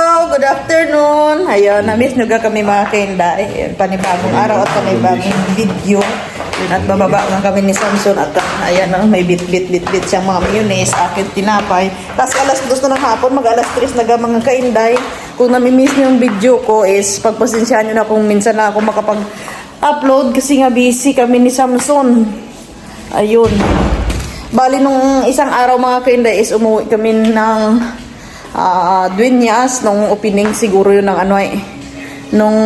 Good afternoon. Ayun, na-miss nyo ga kami mga kainday. Panibagong araw at panibagong video. At bababa nga kami ni Samson at ayan, may bit-bit siyang mga mayonnaise, akin tinapay. Tapos alas 2 na ng hapon, mag-alas 3 na ga mga kainday. Kung nami-miss nyo yung video ko is pagpasensyahan nyo na kung minsan na ako makapag-upload kasi nga busy kami ni Samson. Ayun. Bali nung isang araw mga kainday is umuwi kami ng Dueñas, nung opening siguro yun ng nung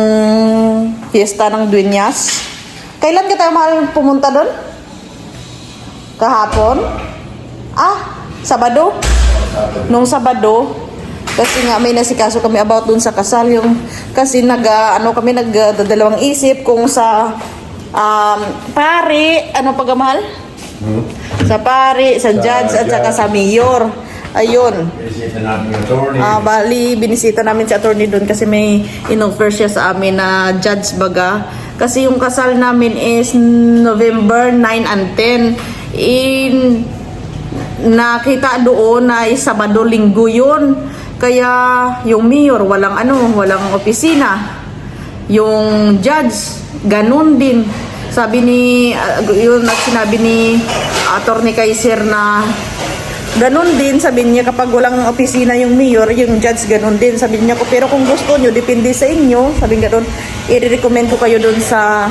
fiesta ng Dueñas. Kailan ka tayo mahal pumunta doon? Kahapon? Sabado? Nung Sabado, kasi nga may nasikaso kami about doon sa kasal. Kasi kami nagdadalawang isip kung sa pari, pagamahal? Sa pari, sa judge at saka sa mayor. Ayun. Binisita namin yung attorney. Bali, binisita namin si attorney doon kasi may in-offer siya sa amin na judge baga. Kasi yung kasal namin is November 9 and 10. Nakita doon na Sabado, Linggo yun. Kaya yung mayor walang opisina. Yung judge ganun din. Sabi sinabi ni attorney Kaiser na ganun din, sabi niya kapag walang opisina yung mayor, yung judge ganun din. Sabi niya ko, pero kung gusto nyo, depende sa inyo. Sabi nga doon, i-recommend ko kayo doon sa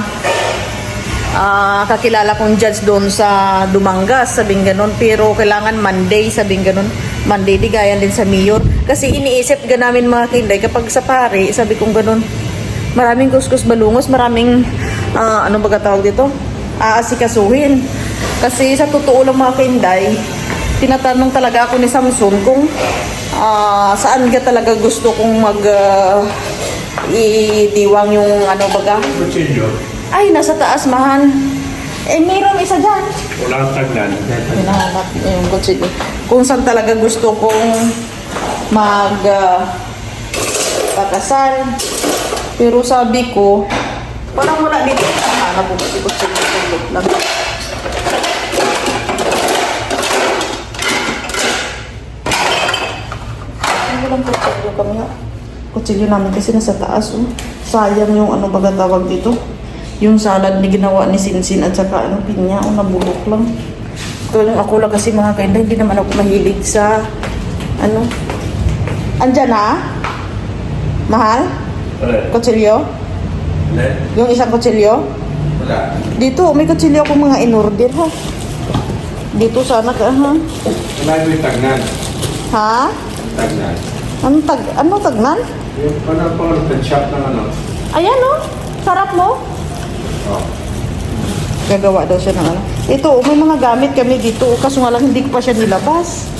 kakilala kong judge doon sa Dumangas. Sabi nga ganun, pero kailangan Monday, sabi nga ganun. Monday, di gaya din sa mayor. Kasi iniisip ga namin mga kinday, kapag sa pare, sabi kong ganun, maraming kuskus balungos, maraming, baga tawag dito? Aasikasuhin. Kasi sa totoo lang mga kinday, tinatanong talaga ako ni Samson kung saan ka talaga gusto kong idiwang yung baga. Kutsilyo. Ay, nasa taas, mahan. Mayroon isa dyan. Walang tagnan. Hinahanap yung kutsilyo. Kung saan talaga gusto kong pakasal. Pero sabi ko, parang wala dito. Hanap ko kasi kutsilyo lang. Walang kutsilyo kami nga. Kutsilyo namin kasi nasa taas. Sayang yung baga tawag dito. Yung salad ni ginawa ni Sinsin at saka pinya. Nabulok lang. Ako lang kasi mga kainda, hindi naman ako mahilig sa Andyan na? Mahal? Kutsilyo? Yung isang kutsilyo? Wala. Dito, may kutsilyo ako mga in-order ha. Dito sana ka ha. Wala yung tagnan. Ha? Tagnan. Ano tagnan? Yung parang shop ng Ayan sarap mo. Oh. Gagawa daw siya ng Ito, may mga gamit kami dito. Kaso nga lang, hindi ko pa siya nilabas.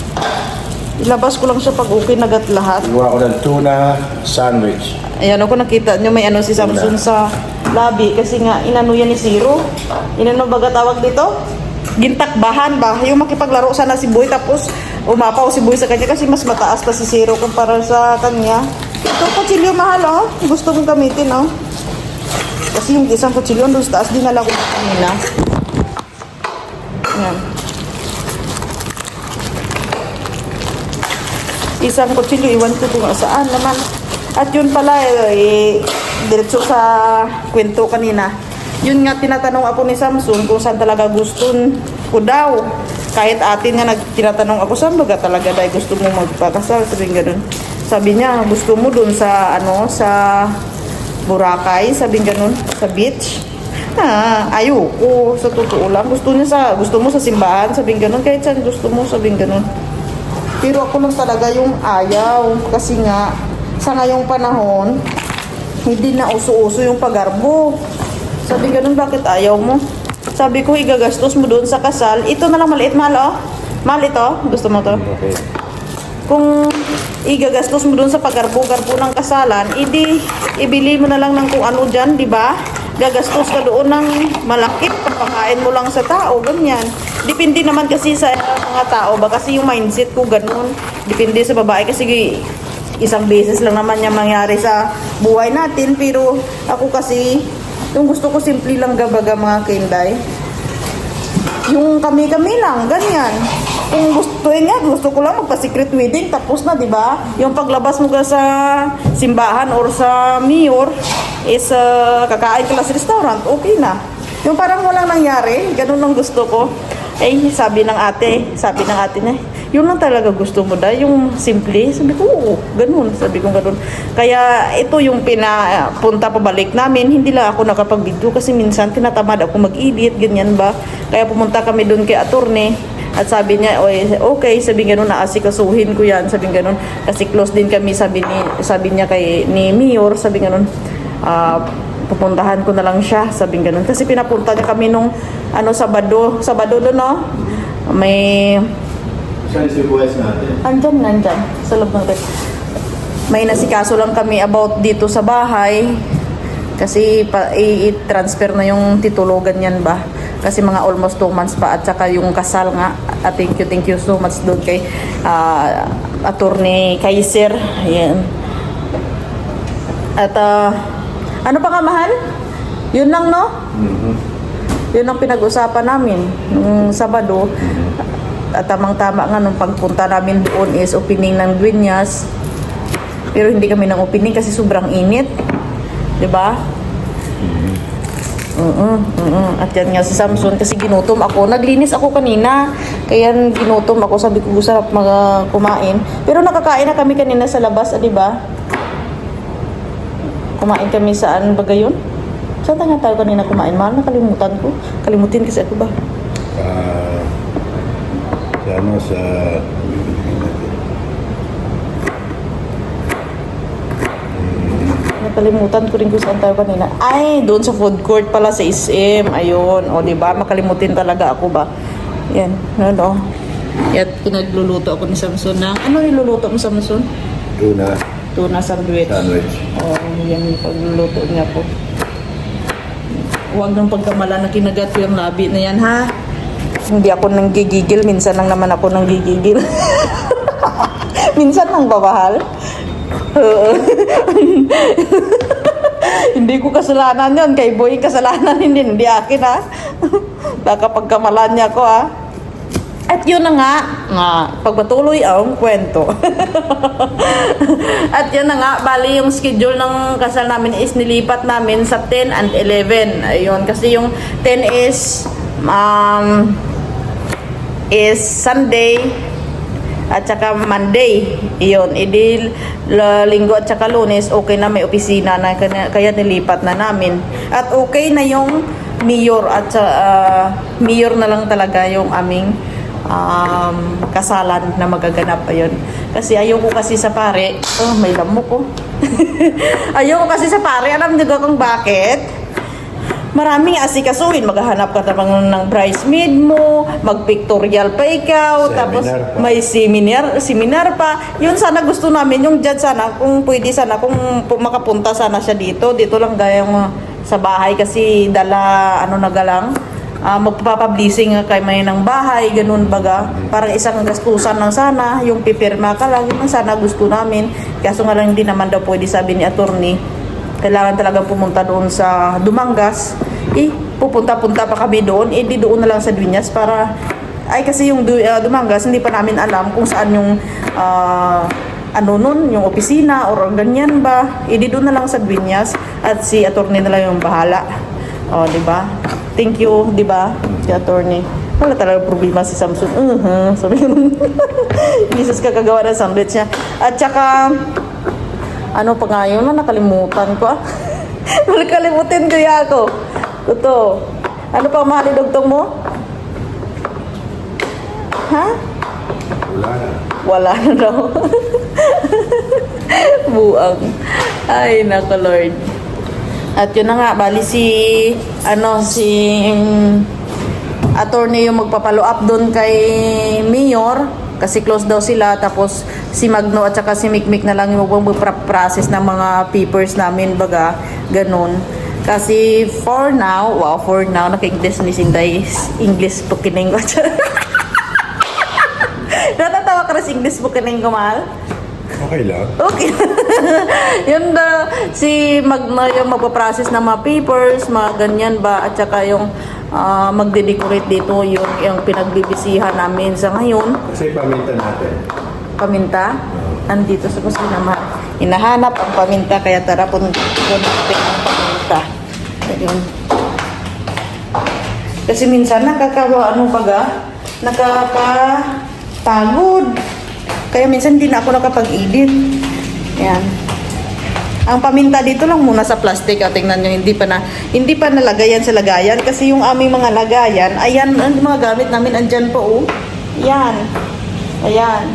Ilabas ko lang siya pag okay nagat lahat. Gawa ko ng tuna sandwich. Ayan ako, nakita nyo may si Samson sa lobby. Kasi nga, inano yan ni Zero. Baga tawag dito? Gintakbahan ba? Yung makipaglaro sana si Boy tapos umapaw si Boy sa kanya kasi mas mataas pa si Zero kumpara sa kanya. Ito kutsilyo mahal gusto mong gamitin kasi yung isang kutsilyo doon sa taas dinala ko kanina. Ayan. Isang kutsilyo iwan ko kung saan naman. At yun pala diretso sa kwento kanina. Yun nga, tinatanong ako ni Samson kung saan talaga gusto ko daw. Kahit atin nga tinatanong ako, saan baga talaga dahil gusto mo magpakasal? Sabi ganun. Sabi niya, gusto mo dun sa, sa Boracay, sabi ganun, sa beach. Ayoko, sa totoo lang. Gusto mo sa simbahan, sabi ganun. Kahit saan gusto mo, sabi ganun. Pero ako lang talaga yung ayaw. Kasi nga, sa ngayong panahon, hindi na uso-uso yung pagarbo. Sabi ganun, bakit ayaw mo? Sabi ko, igagastos mo doon sa kasal. Ito na lang maliit, mahal Mahal ito? Gusto mo to? Okay. Kung igagastos mo doon sa pagarbo-garbo ng kasalan, ibili mo na lang ng kung ano dyan, di ba? Gagastos ka doon ng malaki, papakain mo lang sa tao, ganyan. Depende naman kasi sa mga tao ba? Kasi yung mindset ko ganun. Depende sa babae kasi isang beses lang naman yung mangyari sa buhay natin. Pero ako kasi, yung gusto ko simple lang gabaga mga kinday. Yung kami-kami lang, ganyan. Kung gusto ko lang magpa-secret wedding, tapos na, di ba? Yung paglabas mo ka sa simbahan or sa mayor, is kakain ka lang sa restaurant, okay na. Yung parang walang nangyari, ganun lang gusto ko. Eh, sabi ng ate na, yun lang talaga gusto mo da, yung simple. Sabi ko, oo, ganun. Sabi ko ganun. Kaya ito yung pinapunta pabalik namin. Hindi lang ako nakapag-video kasi minsan tinatamad ako mag-edit, ganyan ba. Kaya pumunta kami doon kay attorney. At sabi niya, okay, sabi ganun, naasikasuhin ko yan. Sabi ganun, kasi close din kami, sabi niya ni Mayor, sabi ganun, pupuntahan ko na lang siya, sabi ganun. Kasi pinapunta niya kami nung Sabado doon, no? May Saan si Buwes natin? Nandyan, sa loob ng rep. May nasikaso lang kami about dito sa bahay. Kasi i-transfer na yung titulogan yan ba? Kasi mga almost 2 months pa at saka yung kasal nga. At thank you so much doon kay Attorney Kaiser. Ayan. At ano pa nga, mahal? Yun lang, no? Mm-hmm. Yun ang pinag-usapan namin nung Sabado. At tamang-tama nga nung pagpunta namin doon is opening ng Dueñas. Pero hindi kami nang opening kasi sobrang init. 'Di ba? At yan nga si Samson kasi ginutom ako. Naglinis ako kanina. Kaya ginutom ako. Sabi ko sarap kumain. Pero nakakain na kami kanina sa labas, 'di ba? Kumain kami saan ba gayon? Saan nga tayo kanina kumain? Mahal, nakalimutan ko. Kalimutin kasi ako ba? Sa Nakalimutan ko rin kung saan tayo kanina. Ay, doon sa food court pala sa SM. Ayun. O, di ba? Makalimutin talaga ako ba? Yan. Ano? Yan, pinagluluto ako ni Samson na. Ano niluluto mo, Samson? Tuna sandwich. Oh, yan yung pagluluto niya po. Huwag nang pagkamala na kinagat ko yung labi na yan, ha? Hindi ako nanggigigil. Minsan lang naman ako nanggigigil. Minsan lang ba, mahal? Hindi ko kasalanan yun. Kay Boy kasalanan hindi akin, ha? Baka pagkamalan niya ako, ha? At yun na nga, pagpatuloy ang kwento. At yun na nga, bali yung schedule ng kasal namin is nilipat namin sa 10 and 11. Ayun, kasi yung 10 is Sunday at saka Monday. Iyon, Linggo at saka Lunes, okay na, may opisina na, kaya nilipat na namin. At okay na yung mayor at mayor na lang talaga yung aming kasalan na magaganap. Ayun. Kasi ayoko kasi sa pare. Oh, may lamok ko. Ayoko kasi sa pare. Alam niyo kung bakit? Maraming asikasuhin. Maghahanap ka tapang ng bridesmaid mo, mag-pictorial pa ikaw, tapos pa. may seminar pa. Yun sana gusto namin, yung judge sana, kung pwede sana, kung makapunta sana siya dito. Dito lang gaya sa bahay kasi dala, magpapablising kay may ng bahay, ganun baga. Parang isang gastusan lang sana, yung pipirma ka lang, yun sana gusto namin. Kaso nga lang hindi naman daw pwede, sabi ni attorney. Kailangan talaga pumunta doon sa Dumangas. Pupunta-punta pa kami doon. Di doon na lang sa Dueñas para... kasi yung Dumangas, hindi pa namin alam kung saan yung... yung opisina or ganyan ba. Di doon na lang sa Dueñas. At si attorney na lang yung bahala. O, di ba? Thank you, di ba? Si attorney. Wala talaga problema si Samson. Sabi ko, Jesus, kakagawa ng sandwich niya. At saka... Ano pa nga yun? Nakalimutan ko, Nakalimutin ko ya ako. Ito. Ano pa mahal idugtong mo? Ha? Wala na daw. Buang. Ay, nako Lord. At yun na nga, bali si attorney yung magpapalo up doon kay Mayor. Kasi close daw sila, tapos si Magno at saka si Mikmik na lang yung mag-process ng mga papers namin, baga, ganun. Kasi for now, naka-English ni Sinday, English pukining ko. Natatawa ka rin sa English pukining ko, mahal? Okay lang. Okay. Yun si Magno yung magpa-process ng mga papers, mga ganyan ba, at saka yung magde-decorate dito yung pinagbibisihan namin sa ngayon. Kasi paminta natin. Paminta, andito sa kusina, mahal. Hinahanap ang paminta, kaya tara punta natin ang paminta. Ayun. Kasi minsan nakakapagod. Kaya minsan hindi na ako nakapag-edit. Ayan. Ang paminta dito lang muna sa plastic. Tingnan nyo, hindi pa nalagayan sa lagayan. Kasi yung aming mga lagayan, ayan, ang mga gamit namin, andyan po, oh. Ayan. Ayan.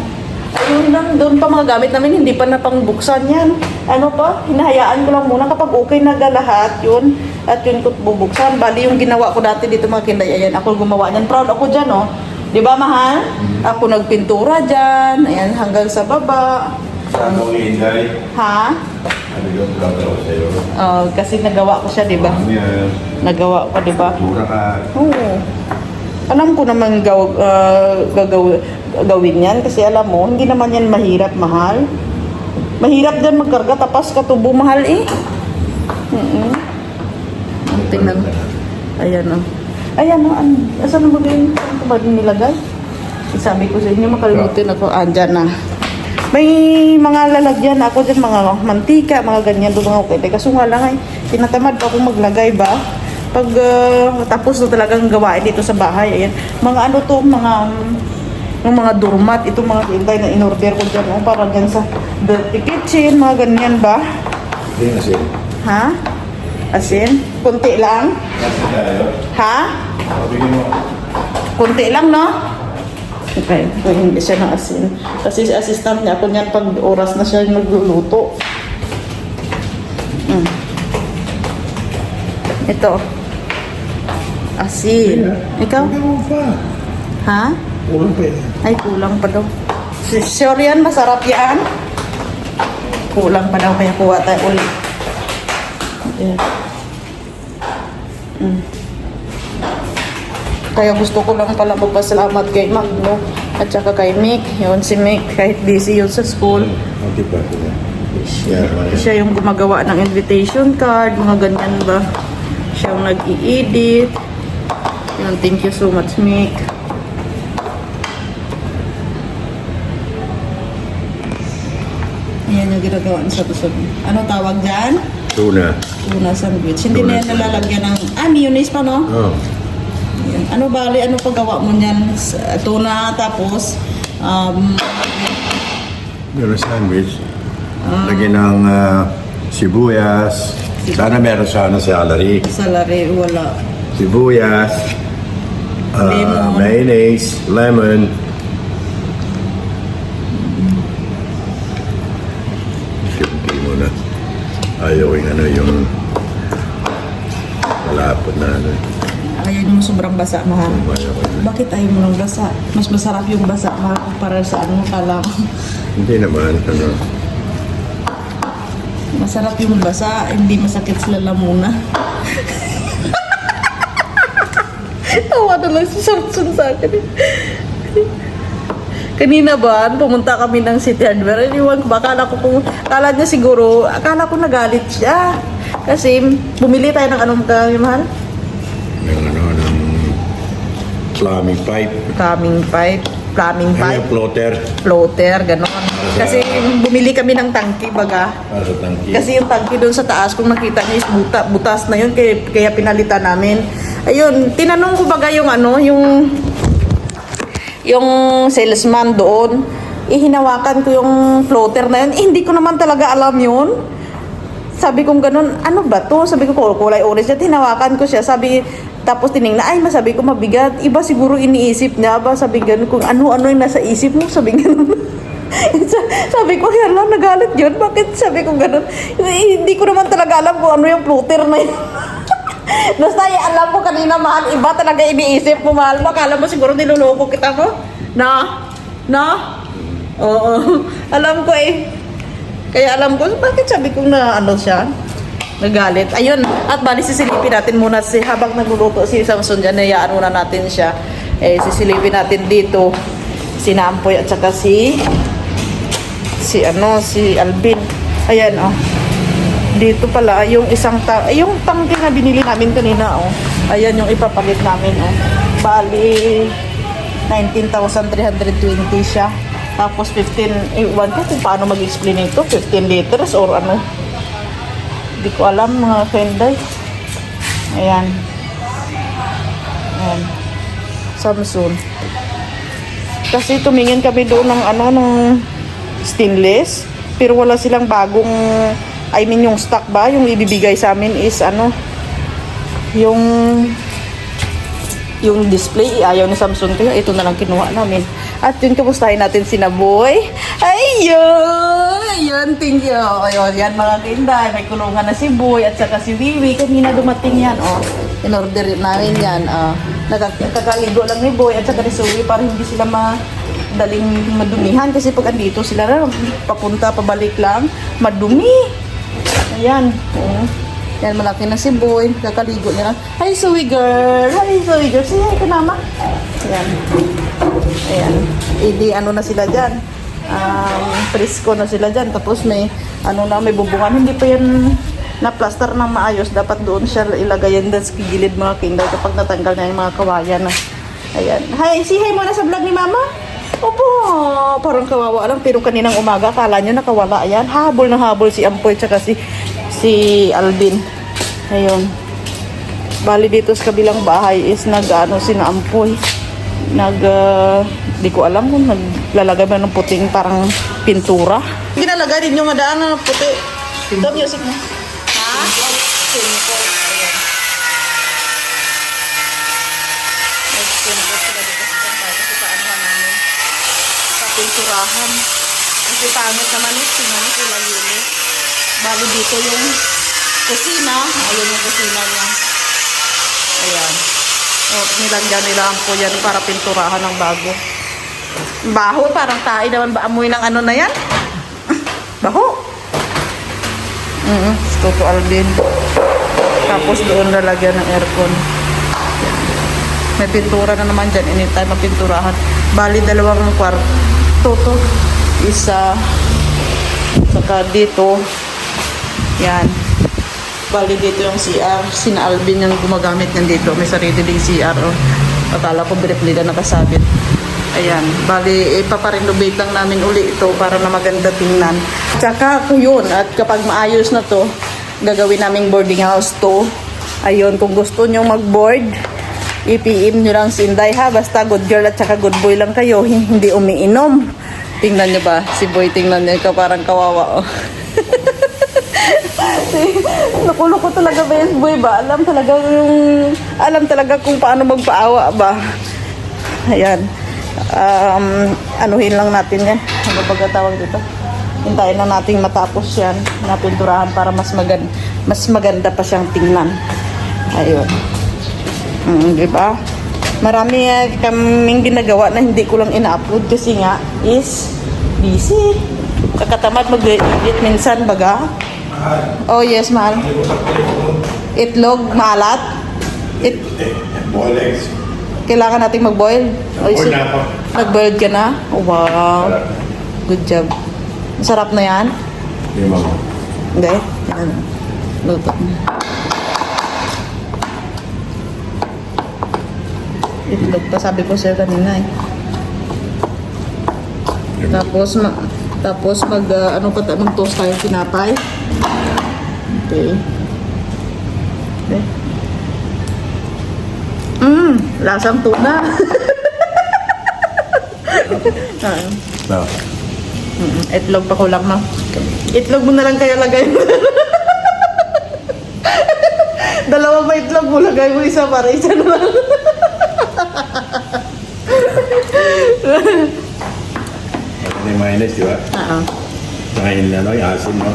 Ayun lang, doon pa mga gamit namin, hindi pa napangbuksan yan. Ano pa, hinahayaan ko lang muna kapag okay na lahat, yun. At yun ko bubuksan. Bali yung ginawa ko dati dito mga kinday, ayan, ako gumawa niyan. Proud ako dyan, oh. Di ba, mahal? Ako nagpintura dyan. Ayan, hanggang sa baba. Saan mo iinday? Ha? Ano yung gagawin ko sa'yo? Kasi nagawa ko siya, di ba? Ano yan? Nagawa ko, di ba? Tura ka. Oo. Alam ko naman gawin yan kasi alam mo, hindi naman yan mahirap, mahal. Mahirap dyan magkarga, tapos katubo, mahal eh. Tingnan. Ayan o. Ayan o. Asan mo din? Saan ko ba nilagay? Sabi ko sa inyo, makalimutin ako. Andyan na. May mga lalagyan ako dyan, mga mantika, mga ganyan doon mga okay. Kaso nga lang ay, tinatamad pa akong maglagay ba? Pag tapos na talagang gawain dito sa bahay, ayan. Mga ano to, yung mga doormat, itong mga kinday na in-order ko dyan, oh, para dyan sa dirty kitchen, mga ganyan ba? Hindi kasi. Ha? Asin? Kunti lang? Kasi tayo. Ha? Bigyan mo. Kunti lang, no? Okay, so hindi siya ng asin. Kasi si assistant niya, ako niyan pag oras na siya nagluluto. Ito. Asin. Ikaw? Bigyan mo pa. Ha? Ulang pa yan. Ay, kulang pa daw. Sure yan, masarap yan. Kulang pa daw, kaya kuha tayo ulit. Yeah. Kaya gusto ko lang pala magpasalamat kay Magno at saka kay Mick. Yun si Mick, kahit busy yun sa school. Hindi pa sila. Siya yung gumagawa ng invitation card, mga ganyan ba. Siya yung nag-i-edit. Yun, thank you so much, Mick. Ayan yung ginagawa niya sa busog. Ano tawag dyan? Tuna. Tuna sandwich. Hindi na yan nalalagyan ng... mayonnaise pa, no? Oh. Ayan. Ano bali, ano paggawa mo niyan? Tuna, tapos... Meron sandwich. Lagyan ng sibuyas. Sana meron sana celery. Salary, wala. Sibuyas. Lemon. Mayonnaise. Lemon. Siyempre mo na. Ayaw yung ano yung malapot na ano. Ayaw yung sobrang basa, mahal. Ayaw ko yun. Bakit ayaw mo ng basa? Mas masarap yung basa, mahal, para sa ano, kala ko. Hindi naman. Ano. Masarap yung basa, hindi masakit sa lalamuna. Tawa na lang si Samson sa akin. Kanina ba, pumunta kami ng City Hardware. Iwan ko ba, akala niya siguro, akala ko nagalit siya. Kasi bumili tayo ng anong kami, mahal? Yung ano, ng plumbing pipe. Plumbing pipe. Ano, Floater, gano'n. Kasi bumili kami ng tangki, baga. Para sa tangki. Kasi yung tangki doon sa taas, kung nakita niyo is butas na yun, kaya pinalitan namin. Ayun, tinanong ko baga yung ano, yung salesman doon, hinawakan ko yung floater na yun. Hindi ko naman talaga alam yun. Sabi kong ganun, ano ba to? Sabi ko, kulay orange. At hinawakan ko siya. Tapos tinignan, ay, masabi ko mabigat. Iba siguro iniisip niya ba? Sabi ganun, kung ano-ano yung nasa isip mo. Sabi ganun. Sabi ko, hala, nagalit yun. Bakit? Sabi ko ganun. Hindi ko naman talaga alam kung ano yung floater na yun. Basta alam ko kanina, mahal, iba talaga iniisip mo, mahal mo. Akala mo siguro niloloko kita mo? Na? Oo. Alam ko eh. Kaya alam ko, bakit sabi ko na ano siya? Nagalit. Ayun. At bali, sisilipin natin muna habang nagluluto si Samson dyan, nayaan muna natin siya. Sisilipin natin dito si Nampoy at saka si Alvin. Ayan, oh. Dito pala, yung yung tangke na binili namin kanina, oh. Ayan yung ipapalit namin, oh. Bali, 19,320 siya. Tapos 15, ewan ko kung paano mag-explain ito, 15 liters or ano. Hindi ko alam mga Kenday. Ayan. Ayan. Samsung. Kasi tumingin kami doon ng ano, ng stainless. Pero wala silang bagong, I mean yung stock ba, yung ibibigay sa amin is ano, yung display, ayaw ni Samsung, kaya ito na lang kinuha namin. At yun, kamustahin natin si Naboy. Ayun, thank you. Ayun, yan mga Kenday, may kulungan na si Boy at saka si Wiwi. Kanina dumating yan, oh. In-order namin yan, Nakakaligo lang ni Boy at saka ni Zoe para hindi sila madaling madumihan. Kasi pag andito sila na, papunta, pabalik lang, madumi. Ayan, oh. Yan, malaki na si Boy. Kakaligo niya lang. Hi, Zoe girl! Hi, Zoe girl! Say hi ka naman. Ayan. Ayan. Hindi, ano na sila dyan. Presko na sila dyan. Tapos may, may bubungan. Hindi pa yan na-plaster na maayos. Dapat doon siya ilagay yan sa gilid mga Kenday kapag natanggal na yung mga kawayan. Ayan. Hi, say hi muna sa vlog ni Mama. Opo, parang kawawa lang. Pero kaninang umaga, akala nyo nakawala. Ayan, habol na habol si Ampoy tsaka si Alvin. Ayun. Bali dito sa kabilang bahay is sina Ampoy. Di ko alam kung naglalagay ba ng puting parang pintura. Ginalagay din yung madaan na puti. Ito music mo. Ha? Chemical. Ayan. Chemical sila dito sa kantay kasi paanohan namin. Sa pinturahan. Kasi pangit naman sinanay sila yun. Bali dito yung kusina. Ayun yung kusina niya. Ayan. O, nilagyan nila ang po yan para pinturahan ng bago. Baho, parang tayo naman ba amoy ng ano na yan? Baho. Toto Alvin. Tapos doon lalagyan ng aircon. May pintura na naman dyan. Anytime mapinturahan. Bali, 2 kwarto to. Isa. Saka dito. Yan. Bali dito yung CR. Sina Alvin yung gumagamit yan dito. May sarili ding CR. Oh. Akala ko biripli na nakasabit. Ayan. Bali, ipaparenovate lang namin uli ito para na maganda tingnan. Tsaka ko yun. At kapag maayos na to, gagawin naming boarding house to. Ayun. Kung gusto nyo mag-board, i-PM nyo lang si Inday ha. Basta good girl at tsaka good boy lang kayo. Hindi umiinom. Tingnan nyo ba? Si Boy, tingnan nyo. Ikaw parang kawawa. Oh. Nakuloko talaga ba yung Boy ba? Alam talaga kung paano magpaawa ba. Ayan. Anuhin lang natin yan. Ano ba tawag dito? Hintayin lang natin matapos yan. Napinturahan para mas maganda pa siyang tingnan. Ayun. Diba? Marami kaming ginagawa na hindi ko lang ina-upload kasi nga is busy. Kakatamad mag-edit minsan baga. Oh yes, mahal. Itlog, maalat. Boil eggs. Kailangan nating mag-boil. Boil na ako. Nag-boiled ka na? Oh, wow. Good job. Masarap na yan? Hindi, mama. Hindi? Yan. Luto. Itlog pa, sabi ko sa'yo kanina eh. Tapos mag-toast tayo tinapay. Okay. Okay. Lasang tuna. No. Itlog pa kulang na. Itlog mo na lang kaya lagay mo. Dalawang may itlog mo, lagay mo isa para isa na lang. May mayonnaise, di ba? Oo. Saka yung yung asin, no?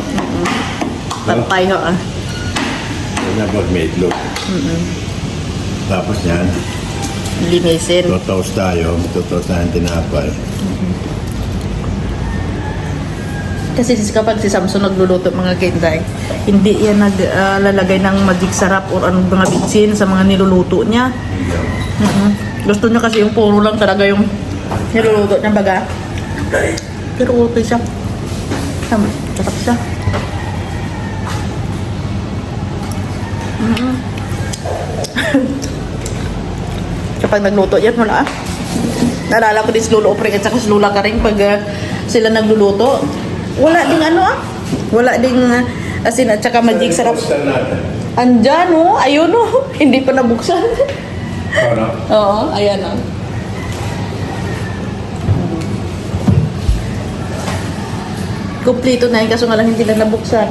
Pantay ho ah. Tapos may itlog. Tapos yan, Linisin. totoast tayo. Totoast na yung tinapay. Kasi kapag si Samson nagluluto mga Kenday, hindi yan naglalagay ng magic sarap or anong mga bitsin sa mga niluluto niya. Gusto niya kasi yung puro lang talaga yung niluluto niya baga. Pero okay siya. Sarap siya. Kapag nagluto yan, wala. Naalala ko din si Lolo Opring at saka si Lula Karing pag sila nagluluto. Wala ding ano Wala ding asin at saka magic sarap. Buksan natin. Andyan ayun hindi pa nabuksan. Para. Oo, ayan Kumplito na yun, kaso nga lang hindi na nabuksan.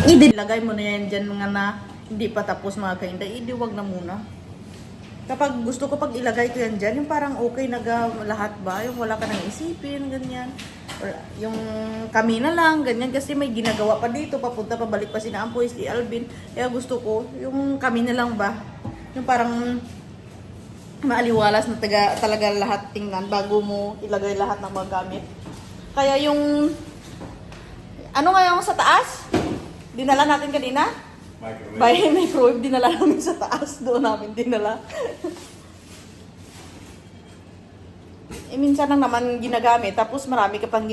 Ilagay mo na yan dyan mga na hindi pa tapos mga kainday. Wag na muna. Kapag gusto ko pag ilagay ko yan dyan, yung parang okay na lahat ba? Yung wala ka nang isipin, ganyan. Or yung kami na lang, ganyan. Kasi may ginagawa pa dito, papunta pabalik pa si Ampoy, si Alvin. Kaya gusto ko, yung kami na lang ba? Yung parang maaliwalas na talaga lahat tingnan bago mo ilagay lahat ng mga gamit. Kaya yung ano nga yung sa taas? Dinala natin kanina? Microwave dinala namin sa taas. Doon namin dinala. Minsan lang naman ginagamit. Tapos marami ka pang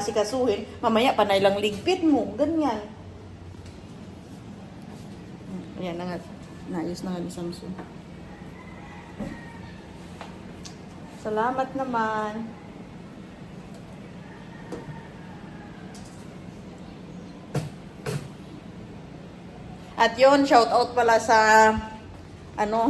sikasuhin. Mamaya panay lang ligpit mo. Ganyan. Ayan na nga. Naayos na nga ni Samsung. Salamat naman. At yun, shout out pala sa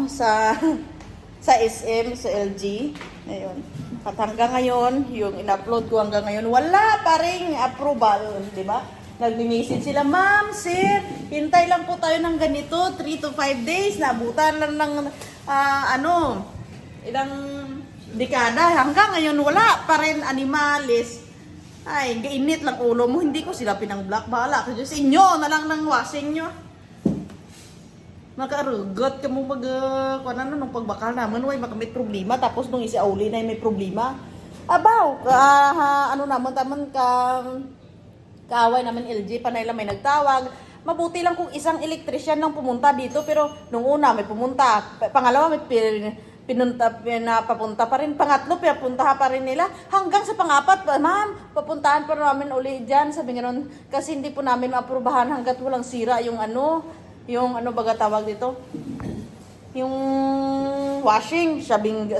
sa SM, sa LG. Ayun. At hanggang ngayon, yung in-upload ko hanggang ngayon, wala pa ring approval, di ba? Nag-message sila, "Ma'am, sir, hintay lang po tayo ng ganito, 3 to 5 days, naabutan lang ng ilang dekada. Hanggang ngayon, wala pa rin animalis." Ay, gainit lang ulo mo, hindi ko sila pinang-block. Bahala ko sa inyo na lang ng washing nyo. Makarugot ka mo nung pagbakal naman, makamit problema, tapos nung isiauli na may problema. Abaw, naman kaaway naman LG, panay lang may nagtawag. Mabuti lang kung isang electrician nang pumunta dito, pero nung una may pumunta, pangalawa may papunta pa rin, pangatlo papunta pa rin nila, hanggang sa pangapat, "Ma'am, papuntahan pa namin uli dyan," sabi nga nun, kasi hindi po namin maaprubahan hanggat walang sira yung baga tawag dito, yung washing, sabi nga,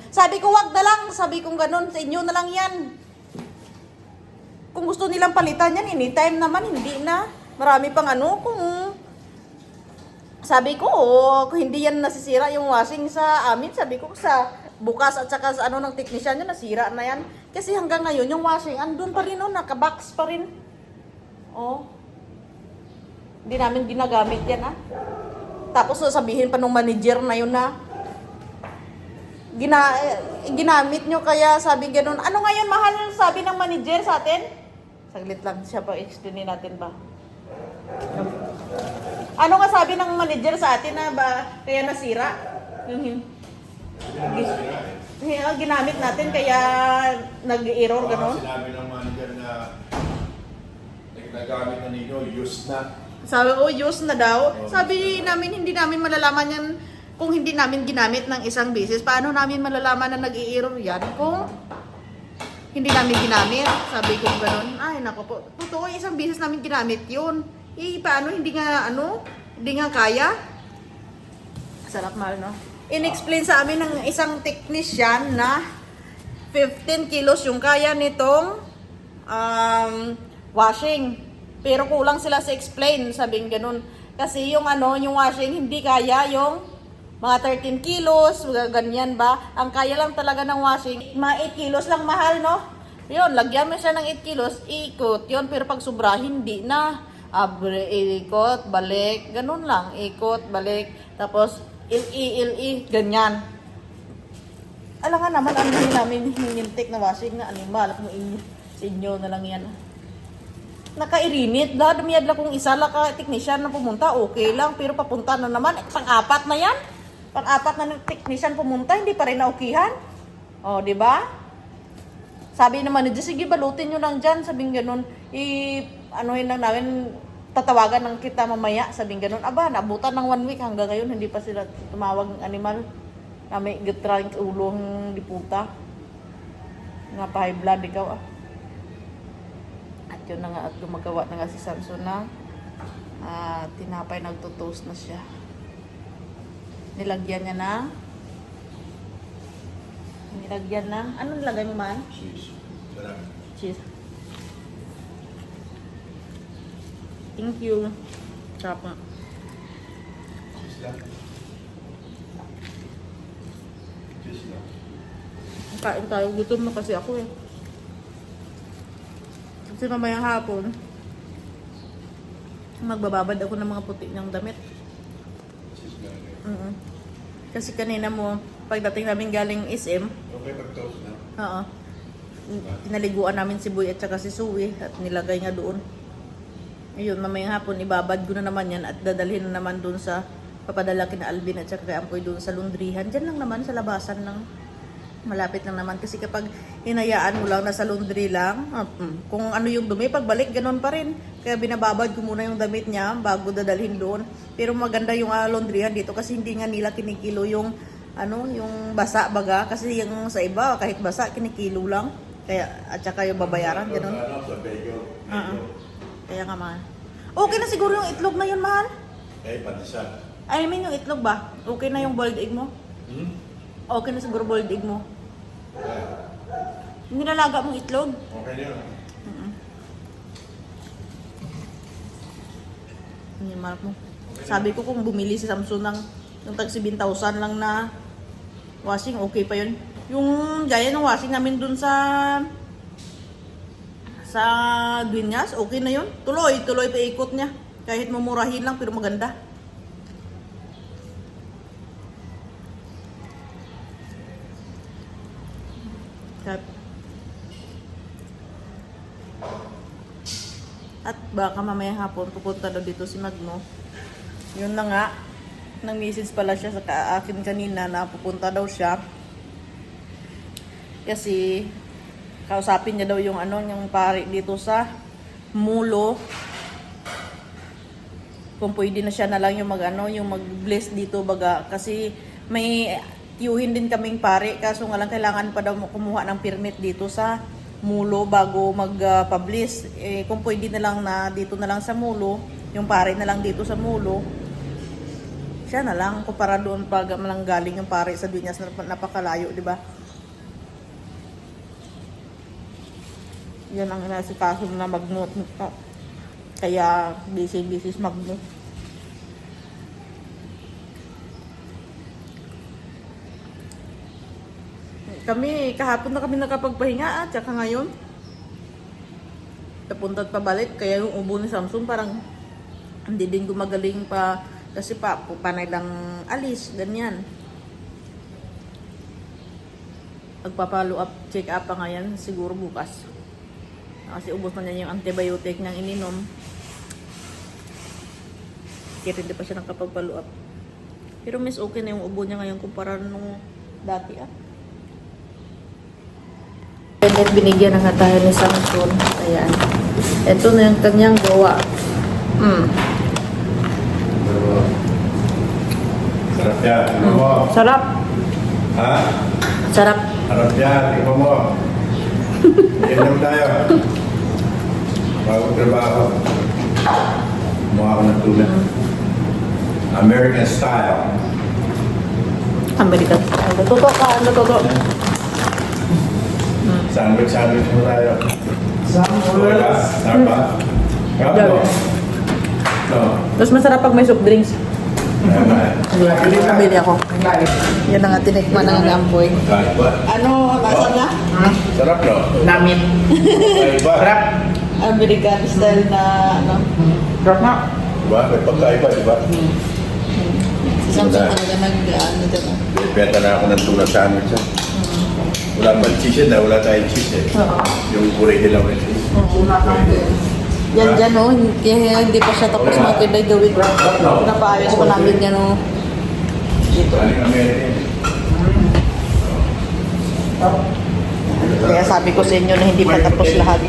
sabi ko wag na lang, sabi kong ganun, sa inyo na lang yan. Kung gusto nilang palitan yan, anytime naman, hindi na, marami pang kung sabi ko, kung hindi yan nasisira yung washing sa amin, sabi ko sa bukas at saka sa ng technician nyo, nasira na yan, kasi hanggang ngayon yung washing, andun pa rin nakabox pa rin, hindi namin ginagamit yan Tapos sasabihin pa nung manager na yun ginamit nyo, kaya sabi ganun. Ano ngayon mahal sabi ng manager sa atin? Saglit lang siya pa, explain natin ba? Ano nga sabi ng manager sa atin na ba kaya nasira? Ginamit natin kaya nag-error ganun? Sinabi ng manager na nagamit na ninyo, use na. Sabi ko, use na daw. Sabi namin, hindi namin malalaman yan kung hindi namin ginamit ng isang beses. Paano namin malalaman na nag-i-error yan kung hindi namin ginamit? Sabi ko gano'n. Ay, naku po. Totoo, isang beses namin ginamit yun. Paano, hindi nga kaya? Sarap mahal, no? In-explain sa amin ng isang technician na 15 kilos yung kaya nitong washing. Pero kulang sila sa explain, sabing ganun. Kasi yung washing, hindi kaya yung mga 13 kilos, ganyan ba? Ang kaya lang talaga ng washing, mga 8 kilos lang mahal, no? Yun, lagyan mo siya ng 8 kilos, ikot yun. Pero pag sobra, hindi na. Ikot, balik, ganun lang. Ikot, balik, tapos ganyan. Alam nga naman, hindi namin hinintik na washing na animal. Kung sa inyo na lang yan. Nakairinit, dumiyad lang kung isa lang ka technician na pumunta, okay lang, pero papunta na naman, pang-apat na yan. Pang-apat na technician pumunta, hindi pa rin naukihan. Di ba? Sabi naman, sige, balutin nyo lang dyan, sabing ganun, lang namin, tatawagan ng kita mamaya, sabing ganun. Aba, naabutan ng 1 week, hanggang ngayon, hindi pa sila tumawag ng animal. May gitrang ulong diputa. Nga pa high blood ikaw At yun na nga, at gumagawa na nga si Samson na Tinapay nagto-toast na siya. Nilagyan niya na. Anong nilagay mo man? Cheese. Sarap. Cheese. Thank you. Sarap nga. Cheese lang. Cheese lang. Kain tayo. Gutom na kasi ako eh. Kasi mamayang hapon, magbababad ako ng mga puti ng damit. Cheese lang. Mm. Kasi kanina mo, pagdating namin galing SM, Okay, pag-toast na. oo, tinaliguan namin si Boy at saka si Suwi at nilagay nga doon. Ayun, mamayang hapon, ibabad ko na naman yan at dadalhin na naman doon sa papadala kina Alvin at saka kay Ampoy doon sa laundryhan. Diyan lang naman, sa labasan lang. Malapit lang naman. Kasi kapag hinayaan mo lang na sa laundry lang, kung ano yung dumi, pagbalik, ganun pa rin. Kaya binababad ko muna yung damit niya bago dadalhin doon. Pero maganda yung laundryhan dito kasi hindi nga nila kinikilo yung yung basa baga. Kasi yung sa iba, kahit basa, kinikilo lang. Kaya, at saka yung babayaran, ganun. Sa bagel. Kaya nga, mahal. Okay na siguro yung itlog na yun, mahal. Eh, pandesal. I mean, yung itlog ba? Okay na yung boiled egg mo? Okay na siguro boiled egg mo. Nilalaga mong itlog? Okay na yun. Hindi, mark mo. Sabi ko kung bumili si Samsung ng yung tag 7,000 lang na washing, okay pa yun. Yung gaya ng washing namin dun sa Dueñas, okay na yun. Tuloy pa ikot niya. Kahit mumurahin lang pero maganda. At baka mamayang hapon pupunta daw dito si Magno. Yun na nga, nang message pala siya sa akin kanina na pupunta daw siya. Kasi kausapin niya daw yung yung pari dito sa Mulo. Kung pwede na siya na lang yung yung mag-bless dito baga kasi may tiyuhin din kaming pare kaso nga lang kailangan pa daw kumuha ng permit dito sa Mulo bago mag-publish. Kung pwede na lang na dito na lang sa Mulo, yung pare na lang dito sa Mulo, siya na lang kumpara doon pag malang galing yung pare sa Dueñas na napakalayo, di ba? Yan ang inasikaso na Magno. Kaya busy si Magno. Kami, kahapon na kami nakapagpahinga at saka ngayon napunta at pabalik. Kaya yung ubo ni Samsung parang hindi din gumagaling pa kasi panay lang alis, ganyan. Magpapalo up, check up pa ngayon siguro bukas. Kasi ubos na niya yung antibiotic niyang ininom. Kaya hindi pa siya nakapagpalo up. Pero mas okay na yung ubo niya ngayon kumpara nung dati At binigyan na nga tayo ni Samsung. Ayan. Ito na yung kanyang gawa. Sarap yan. Tingnan mo. Sarap. Ha? Sarap. Sarap yan. Tingnan mo. Inom tayo. Bagong trabaho. Kumuha ako ng tuna. American style. American. Natuto ka. Natuto. Sandwich mo tayo. Sandwich. Sarap ba? Sarap mo. Tapos masarap pag may soft drinks. Nabili ako. Yan ang tinikman ng Amboy. Kahit ba? Ano, nasa niya? Sarap no? Namin. Kahit ba? Sarap. American style na Sarap na. Diba? May pagkaiba, diba? Si Samsung talaga dyan. Benta na ako ng tuna sandwich. Wala pa cheese na, wala tayong cheese eh. Oo. Yung kurete lang ng cheese. Yan dyan kaya hindi pa siya tapos matinday gawin. Pinapaayos pa namin yan dito. Aling American. Kaya sabi ko sa inyo na hindi pa tapos lahat.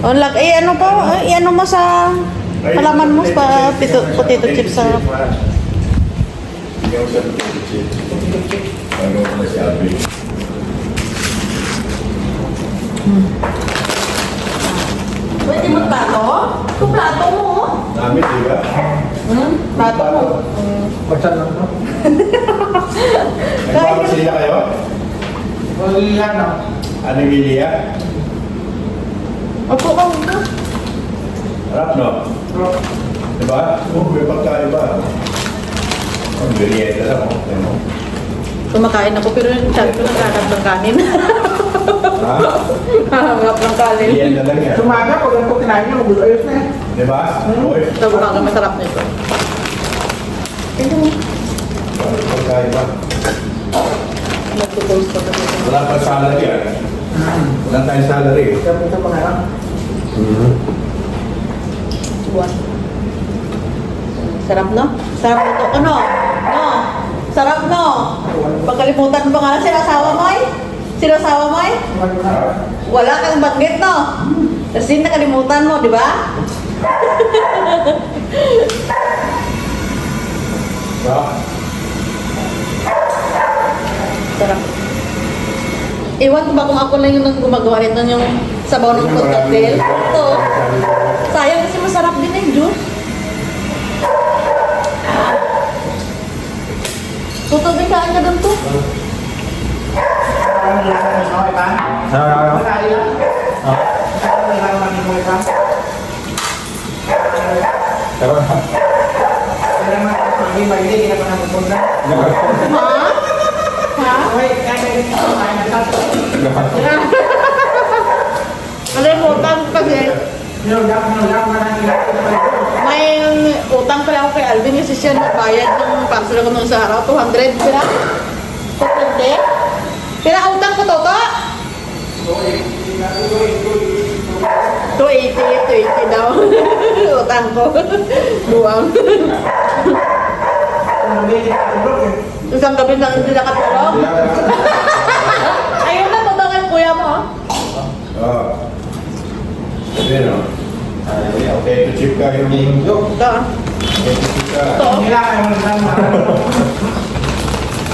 Ano mo sa palaman mo sa potato chips sa... Hindi ako sa potato chips. Ano ko na sabi? Pwede mo plato? Kung plato mo. Namin, di ba? Tato mo. Bagsan lang to. Nagpapasila kayo? Wala na. Ano yung Lilia? Opo ka mo. Harap, no? Diba? Oo, may pagkaiba. Ang Lilia lang, oh. Kumakain ako pero yung chat ko naghahanap ng kanin. Ha? Hanap ng kanin. Lilia na lang yan. Sumaga, pag ako kinain niyo, gusto ayos na yan. Diba? Oy, Sabi ko nga masarap nito. pagkaiba. Nagtutoast pa kami. Wala pa salary yan. Wala tayong salary. Sabi ito mga lang. Buwan. Sarap no? Sarap ito. Ano? No? Sarap no? Pagkalimutan mo nga sinasawa mo eh? Sinasawa mo eh? Wala kang banggit no? Kasi nakalimutan mo, di ba? So, Sarap. Iwan ko ba kung ako lang yung gumagawa nito yung sabaw ng fruit cocktail? Ito. Sayang kasi masarap din eh, juice. Tutubig kain ka doon to. Parang nilakan mo sa iba. Makain lang. Parang nilakan mo iba. Pero naman, hindi maili, hindi na pa napupunta. Ha? Ha? Okay, kaya ito, kaya na ito. Kalimutan kasi. Nilulak mo na lang. May utang pala ako kay Alvin kasi siya nagbayad ng parcel ko nung sa araw. 200 pila. 220. Pila utang ko to? 280 daw. Utang ko. Buwang. Isang gabi lang hindi nakatulog. Ayun na, tutangan kuya mo. oh. Ayan, oh. Okay, to chip ka yung Ito. okay, to chip ka. Ito. Nilakan mo lang.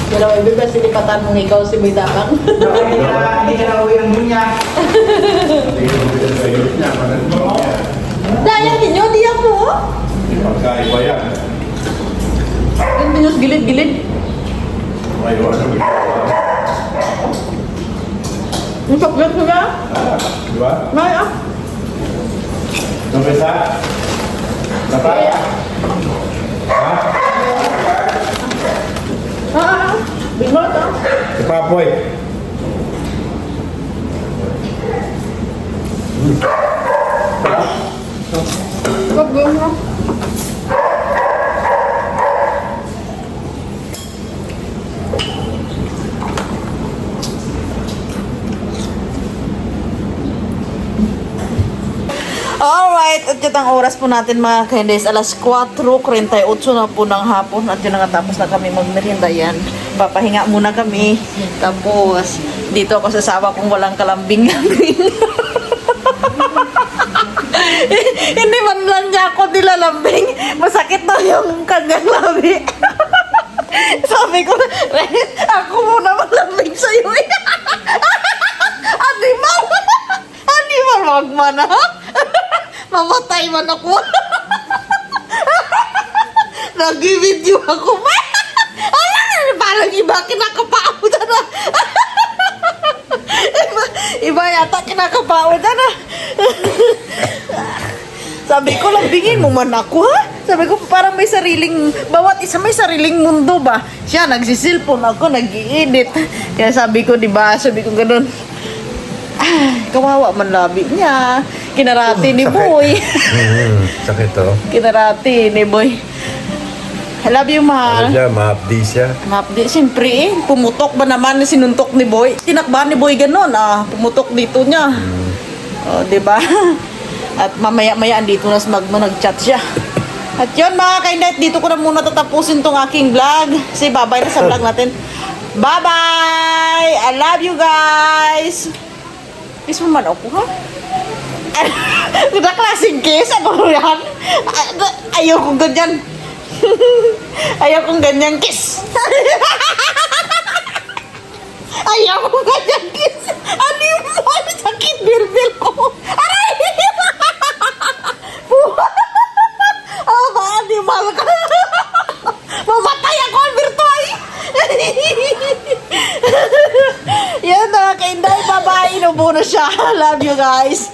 Pero ibig ba silipatan mong ikaw si Bidakang? Hindi ka na uwi ng dunya. Hindi ko bitin sa iyo niya, manang mo niya. Dahil din yun, di ako. Hindi pagkaiba yan. Yung dinos gilid-gilid. May iwan na bigla. Yung chocolate ko ba? Di ba? May ah. Nabisa? Dapat? Ha? Bigmot ah. Si Papoy. Chocolate mo. Alright, at yun ang oras po natin mga candies. Alas 4:38 na po ng hapon. At yun na nga, tapos na kami magmerienda yan. Papahinga muna kami. Tapos, dito ako sa sawa kung walang kalambing-lambing. Hindi man lang niya ako nilalambing. Masakit na yung kanyang labi. Sabi ko, ako muna malambing sa'yo eh. Animal! Animal, wag man ha? Mamatay man ako. Nag-video ako. Parang iba kinakapauda na. Iba yata kinakapauda na. Sabi ko, lambingin mo man ako ha? Sabi ko, parang may sariling, bawat isa may sariling mundo ba? Siya, nagsisilpon ako, nag-i-edit. Kaya sabi ko, diba, sabi ko ganun. Kawawa man labi niya. Kinarati ni Boy. Sakit to. Kinarati ni Boy. I love you, mahal. siya, ma-update siya. Mapdi, siyempre eh. Pumutok ba naman sinuntok ni Boy? Tinakba ni Boy ganun, pumutok dito niya. O, diba? At mamaya-maya andito na sa Magma, nag-chat siya. At yun mga kainet, dito ko na muna tatapusin tong aking vlog. Say bye-bye na sa vlog natin. Bye-bye! I love you guys! Kiss mo man ako, ha? Kita klaseng kiss? Ano yan? Ayaw kong ganyan. Ayaw kong ganyan kiss. Ayaw kong ganyan kiss. Ano yung sakit bilbil ko? Aray! Ah, animal ka. inubo na siya. Love you guys.